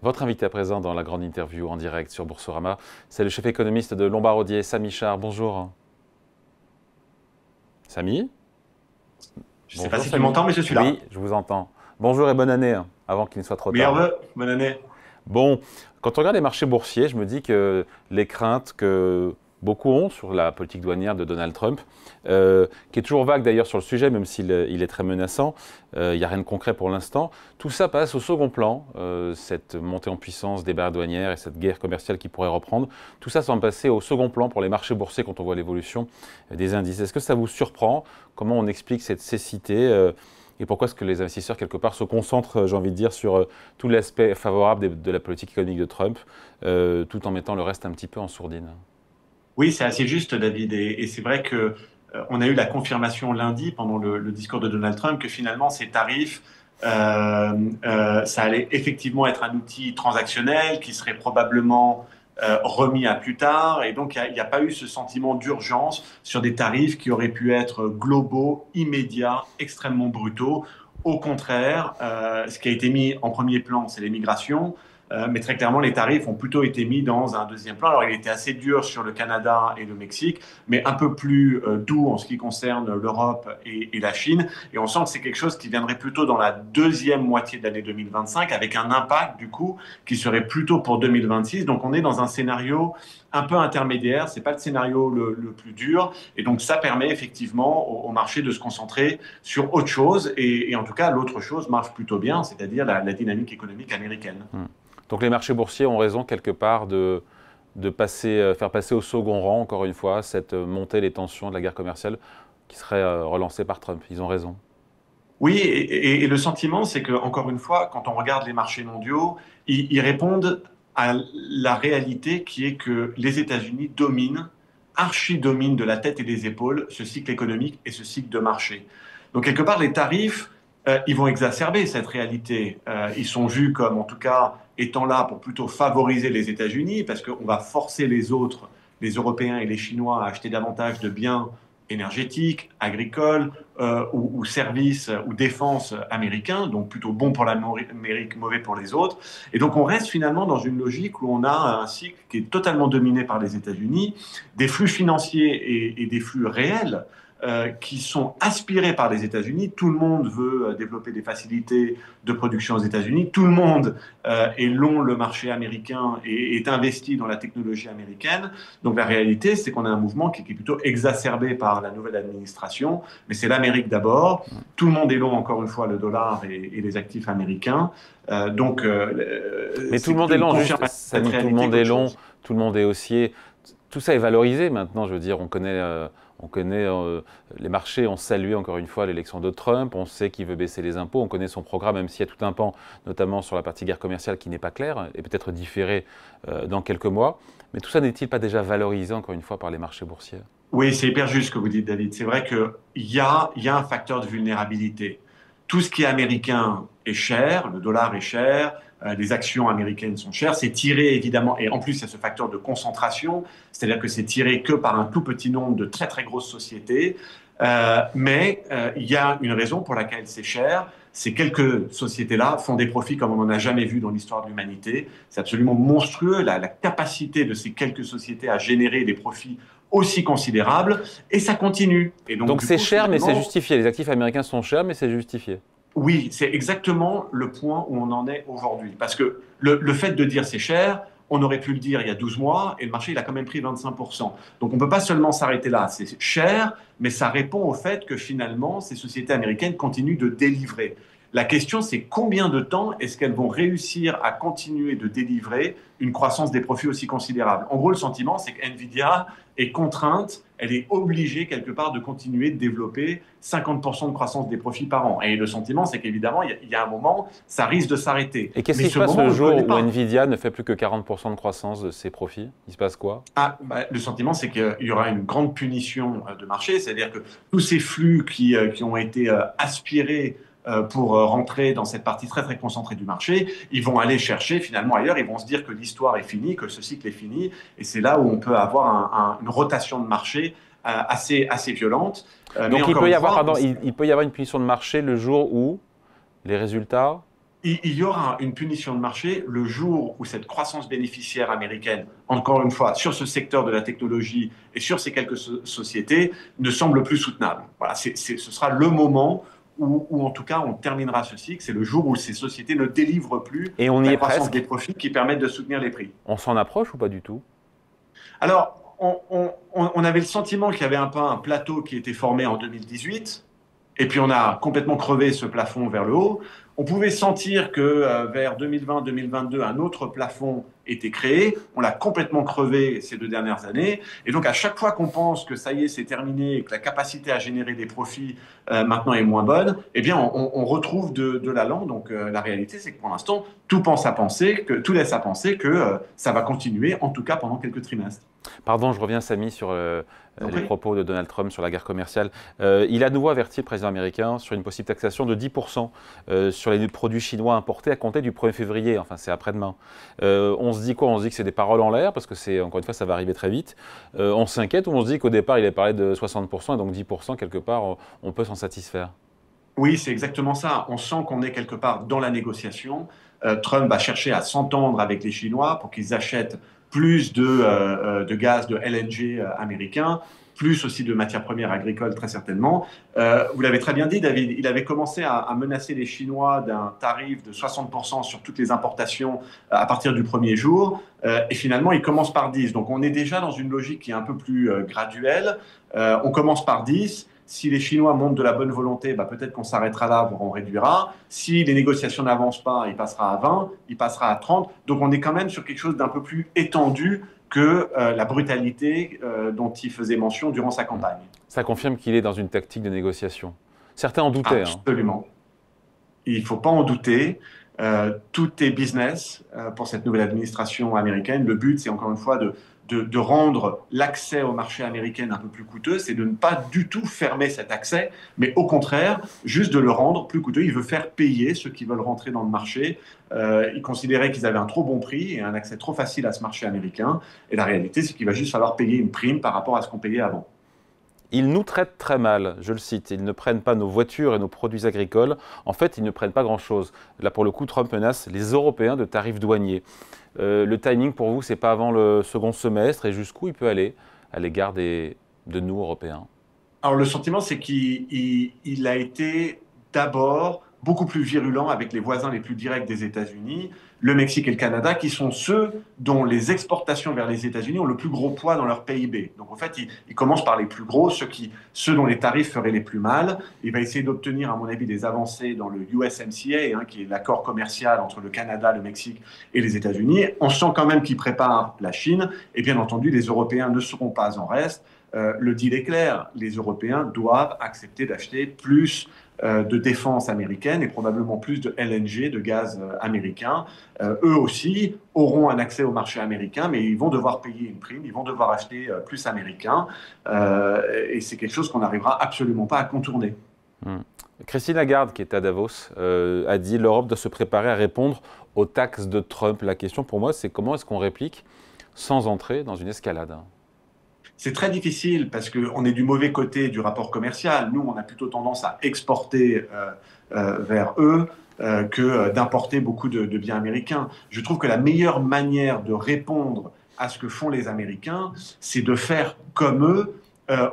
Votre invité à présent dans la grande interview en direct sur Boursorama, c'est le chef économiste de Lombard Odier, Samy Char. Bonjour. Samy? Je ne sais pas Bonjour si tu Samy. m'entends, mais je suis là. Oui, je vous entends. Bonjour et bonne année, avant qu'il ne soit trop Meilleurs tard. vœux, bonne année. Bon, quand on regarde les marchés boursiers, je me dis que les craintes que beaucoup ont sur la politique douanière de Donald Trump, qui est toujours vague d'ailleurs sur le sujet, même s'il est très menaçant, il n'y a rien de concret pour l'instant, tout ça passe au second plan, cette montée en puissance des barrières douanières et cette guerre commerciale qui pourrait reprendre, tout ça semble passer au second plan pour les marchés boursiers quand on voit l'évolution des indices. Est-ce que ça vous surprend? Comment on explique cette cécité et pourquoi est-ce que les investisseurs, quelque part, se concentrent, j'ai envie de dire, sur tout l'aspect favorable de la politique économique de Trump, tout en mettant le reste un petit peu en sourdine? Oui, c'est assez juste, David. Et c'est vrai que on a eu la confirmation lundi pendant le discours de Donald Trump que finalement ces tarifs, ça allait effectivement être un outil transactionnel qui serait probablement remis à plus tard. Et donc, il n'y a pas eu ce sentiment d'urgence sur des tarifs qui auraient pu être globaux, immédiats, extrêmement brutaux. Au contraire, ce qui a été mis en premier plan, c'est les migrations. Mais très clairement, les tarifs ont plutôt été mis dans un deuxième plan. Alors, il était assez dur sur le Canada et le Mexique, mais un peu plus doux en ce qui concerne l'Europe et la Chine. Et on sent que c'est quelque chose qui viendrait plutôt dans la deuxième moitié de l'année 2025, avec un impact, du coup, qui serait plutôt pour 2026. Donc, on est dans un scénario un peu intermédiaire. C'est pas le scénario le plus dur. Et donc, ça permet effectivement au marché de se concentrer sur autre chose. Et en tout cas, l'autre chose marche plutôt bien, c'est-à-dire la dynamique économique américaine. Donc les marchés boursiers ont raison quelque part de passer, faire passer au second rang, encore une fois, cette montée des tensions de la guerre commerciale qui serait relancée par Trump. Ils ont raison. Oui, et le sentiment, c'est que, encore une fois, quand on regarde les marchés mondiaux, ils répondent à la réalité qui est que les États-Unis dominent, archi-dominent de la tête et des épaules ce cycle économique et ce cycle de marché. Donc, quelque part, les tarifs, ils vont exacerber cette réalité. Ils sont vus comme, en tout cas, étant là pour plutôt favoriser les États-Unis, parce qu'on va forcer les autres, les Européens et les Chinois, à acheter davantage de biens énergétiques, agricoles ou services ou défense américains, donc plutôt bon pour l'Amérique, mauvais pour les autres. Et donc on reste finalement dans une logique où on a un cycle qui est totalement dominé par les États-Unis, des flux financiers et des flux réels qui sont aspirés par les États-Unis. Tout le monde veut développer des facilités de production aux États-Unis. Tout le monde est long le marché américain et est investi dans la technologie américaine. Donc la réalité, c'est qu'on a un mouvement qui est plutôt exacerbé par la nouvelle administration. Mais c'est l'Amérique d'abord. Tout le monde est long, encore une fois, le dollar et les actifs américains. Mais tout C'est le monde plutôt est une lent, juste, confirmation de cette Samy, tout le réalité monde est qu'autre long, chose. tout le monde est haussier. Tout ça est valorisé maintenant, je veux dire, on connaît les marchés ont salué encore une fois l'élection de Trump, on sait qu'il veut baisser les impôts, on connaît son programme, même s'il y a tout un pan, notamment sur la partie guerre commerciale qui n'est pas clair et peut-être différé dans quelques mois. Mais tout ça n'est-il pas déjà valorisé encore une fois par les marchés boursiers? Oui, c'est hyper juste ce que vous dites, David. C'est vrai qu'il y a un facteur de vulnérabilité. Tout ce qui est américain est cher, le dollar est cher, les actions américaines sont chères. C'est tiré évidemment, et en plus il y a ce facteur de concentration, c'est-à-dire que c'est tiré que par un tout petit nombre de très très grosses sociétés. Mais il y a une raison pour laquelle c'est cher. Ces quelques sociétés-là font des profits comme on n'en a jamais vu dans l'histoire de l'humanité. C'est absolument monstrueux la capacité de ces quelques sociétés à générer des profits aussi considérable, et ça continue. Et donc, Donc du c'est coup, cher, mais c'est finalement, justifié. Les actifs américains sont chers, mais c'est justifié. oui, c'est exactement le point où on en est aujourd'hui. Parce que le fait de dire c'est cher, on aurait pu le dire il y a 12 mois, et le marché, il a quand même pris 25%. Donc, on ne peut pas seulement s'arrêter là. C'est cher, mais ça répond au fait que finalement, ces sociétés américaines continuent de délivrer. La question, c'est combien de temps est-ce qu'elles vont réussir à continuer de délivrer une croissance des profits aussi considérable. En gros, le sentiment, c'est que Nvidia est contrainte, elle est obligée quelque part de continuer de développer 50% de croissance des profits par an. Et le sentiment, c'est qu'évidemment, il y a un moment, ça risque de s'arrêter. Et qu'est-ce Mais qui se ce passe moment, on le ne le connaît jour où pas. Nvidia ne fait plus que 40% de croissance de ses profits? Il se passe quoi? Ah, bah, le sentiment, c'est qu'il y aura une grande punition de marché, c'est-à-dire que tous ces flux qui ont été aspirés pour rentrer dans cette partie très très concentrée du marché, ils vont aller chercher finalement ailleurs, ils vont se dire que l'histoire est finie, que ce cycle est fini, et c'est là où on peut avoir une rotation de marché assez violente. Mais Donc il encore peut y une avoir, fois, pardon, il peut y avoir une punition de marché le jour où les résultats. il y aura une punition de marché le jour où cette croissance bénéficiaire américaine, encore une fois, sur ce secteur de la technologie et sur ces quelques sociétés, ne semble plus soutenable. Voilà, ce sera le moment où, en tout cas, on terminera ce cycle. C'est le jour où ces sociétés ne délivrent plus Et on y la est croissance presque. des profits qui permettent de soutenir les prix. On s'en approche ou pas du tout? Alors, on avait le sentiment qu'il y avait un peu un plateau qui était formé en 2018. Et puis on a complètement crevé ce plafond vers le haut. On pouvait sentir que vers 2020-2022, un autre plafond était créé. On l'a complètement crevé ces 2 dernières années. Et donc à chaque fois qu'on pense que ça y est, c'est terminé et que la capacité à générer des profits maintenant est moins bonne, eh bien on retrouve de l'allant. Donc la réalité, c'est que pour l'instant, tout laisse à penser que ça va continuer, en tout cas pendant quelques trimestres. Pardon, je reviens, Samy, sur les propos de Donald Trump sur la guerre commerciale. Il a de nouveau averti le président américain sur une possible taxation de 10% sur les produits chinois importés à compter du 1er février. Enfin, c'est après-demain. On se dit quoi? On se dit que c'est des paroles en l'air, parce que c'est, encore une fois, ça va arriver très vite. On s'inquiète ou on se dit qu'au départ, il avait parlé de 60%, et donc 10%, quelque part, on peut s'en satisfaire? Oui, c'est exactement ça. On sent qu'on est quelque part dans la négociation. Trump va chercher à s'entendre avec les Chinois pour qu'ils achètent plus de gaz de LNG américain, plus aussi de matières premières agricoles très certainement. Vous l'avez très bien dit, David, il avait commencé à menacer les Chinois d'un tarif de 60% sur toutes les importations à partir du premier jour. Et finalement, il commence par 10. Donc on est déjà dans une logique qui est un peu plus graduelle. On commence par 10. Si les Chinois montrent de la bonne volonté, bah peut-être qu'on s'arrêtera là, voire on réduira. Si les négociations n'avancent pas, il passera à 20, il passera à 30. Donc on est quand même sur quelque chose d'un peu plus étendu que la brutalité dont il faisait mention durant sa campagne. Ça confirme qu'il est dans une tactique de négociation. Certains en doutaient, hein. Absolument. Il ne faut pas en douter. Tout est business pour cette nouvelle administration américaine. Le but, c'est encore une fois de rendre l'accès au marché américain un peu plus coûteux. C'est de ne pas du tout fermer cet accès, mais au contraire, juste de le rendre plus coûteux. Il veut faire payer ceux qui veulent rentrer dans le marché. Il considérait qu'ils avaient un trop bon prix et un accès trop facile à ce marché américain. Et la réalité, c'est qu'il va juste falloir payer une prime par rapport à ce qu'on payait avant. Ils nous traitent très mal, je le cite. Ils ne prennent pas nos voitures et nos produits agricoles. En fait, ils ne prennent pas grand-chose. Là, pour le coup, Trump menace les Européens de tarifs douaniers. Le timing, pour vous, c'est pas avant le second semestre. Et jusqu'où il peut aller à l'égard de nous, Européens? Alors le sentiment, c'est qu'il a été d'abord beaucoup plus virulent avec les voisins les plus directs des États-Unis, le Mexique et le Canada, qui sont ceux dont les exportations vers les États-Unis ont le plus gros poids dans leur PIB. Donc en fait, il commence par les plus gros, ceux dont les tarifs feraient les plus mal. Il va essayer d'obtenir, à mon avis, des avancées dans le USMCA, hein, qui est l'accord commercial entre le Canada, le Mexique et les États-Unis. On sent quand même qu'il prépare la Chine, et bien entendu, les Européens ne seront pas en reste. Le deal est clair, les Européens doivent accepter d'acheter plus de défense américaine et probablement plus de LNG, de gaz américain. Eux aussi auront un accès au marché américain, mais ils vont devoir payer une prime, ils vont devoir acheter plus américain. Et c'est quelque chose qu'on n'arrivera absolument pas à contourner. Christine Lagarde, qui est à Davos, a dit l'Europe doit se préparer à répondre aux taxes de Trump. La question pour moi, c'est comment est-ce qu'on réplique sans entrer dans une escalade? C'est très difficile parce qu'on est du mauvais côté du rapport commercial. Nous, on a plutôt tendance à exporter vers eux que d'importer beaucoup de biens américains. Je trouve que la meilleure manière de répondre à ce que font les Américains, c'est de faire comme eux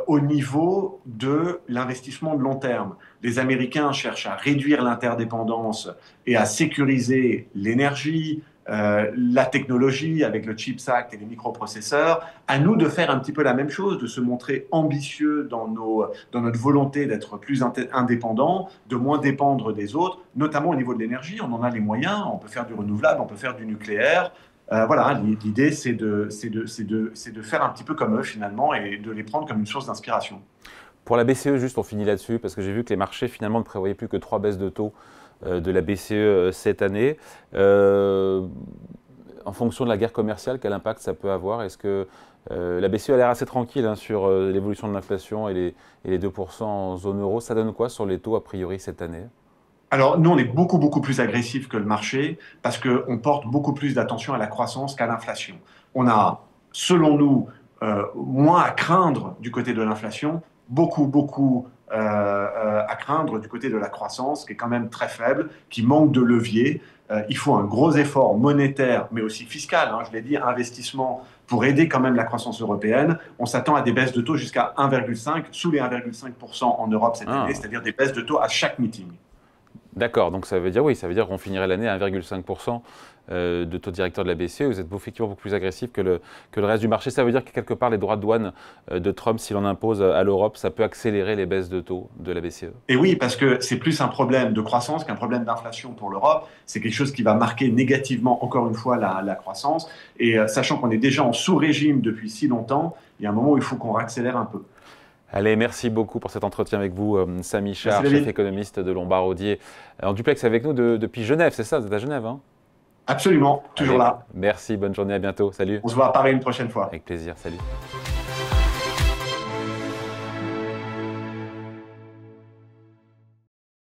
au niveau de l'investissement de long terme. Les Américains cherchent à réduire l'interdépendance et à sécuriser l'énergie, la technologie avec le CHIPS Act et les microprocesseurs. À nous de faire un petit peu la même chose, de se montrer ambitieux dans notre volonté d'être plus indépendants, de moins dépendre des autres, notamment au niveau de l'énergie. On en a les moyens, on peut faire du renouvelable, on peut faire du nucléaire. Voilà, l'idée, c'est de faire un petit peu comme eux, finalement, et de les prendre comme une source d'inspiration. Pour la BCE, juste, on finit là-dessus, parce que j'ai vu que les marchés, finalement, ne prévoyaient plus que 3 baisses de taux de la BCE cette année. En fonction de la guerre commerciale, quel impact ça peut avoir? Est-ce que la BCE a l'air assez tranquille hein, sur l'évolution de l'inflation et les 2% en zone euro? Ça donne quoi sur les taux, a priori, cette année? Alors, nous, on est beaucoup, beaucoup plus agressif que le marché parce qu'on porte beaucoup plus d'attention à la croissance qu'à l'inflation. On a, selon nous, moins à craindre du côté de l'inflation, beaucoup, beaucoup à craindre du côté de la croissance, qui est quand même très faible, qui manque de levier. Il faut un gros effort monétaire, mais aussi fiscal, hein, je l'ai dit, investissement pour aider quand même la croissance européenne. On s'attend à des baisses de taux jusqu'à 1,5, sous les 1,5% en Europe cette année, c'est-à-dire des baisses de taux à chaque meeting. D'accord, donc ça veut dire, oui, ça veut dire qu'on finirait l'année à 1,5% de taux directeur de la BCE. Vous êtes effectivement beaucoup plus agressif que le reste du marché. Ça veut dire que quelque part, les droits de douane de Trump, s'il en impose à l'Europe, ça peut accélérer les baisses de taux de la BCE. Et oui, parce que c'est plus un problème de croissance qu'un problème d'inflation pour l'Europe. C'est quelque chose qui va marquer négativement, encore une fois, la croissance. Et sachant qu'on est déjà en sous-régime depuis si longtemps, il y a un moment où il faut qu'on accélère un peu. Allez, merci beaucoup pour cet entretien avec vous, Samy Char, chef économiste de Lombard Odier, en duplex avec nous depuis Genève, c'est ça? Vous êtes à Genève, hein? Absolument, toujours Allez, là. merci, bonne journée, à bientôt, salut. On se voit à Paris une prochaine fois. Avec plaisir, salut.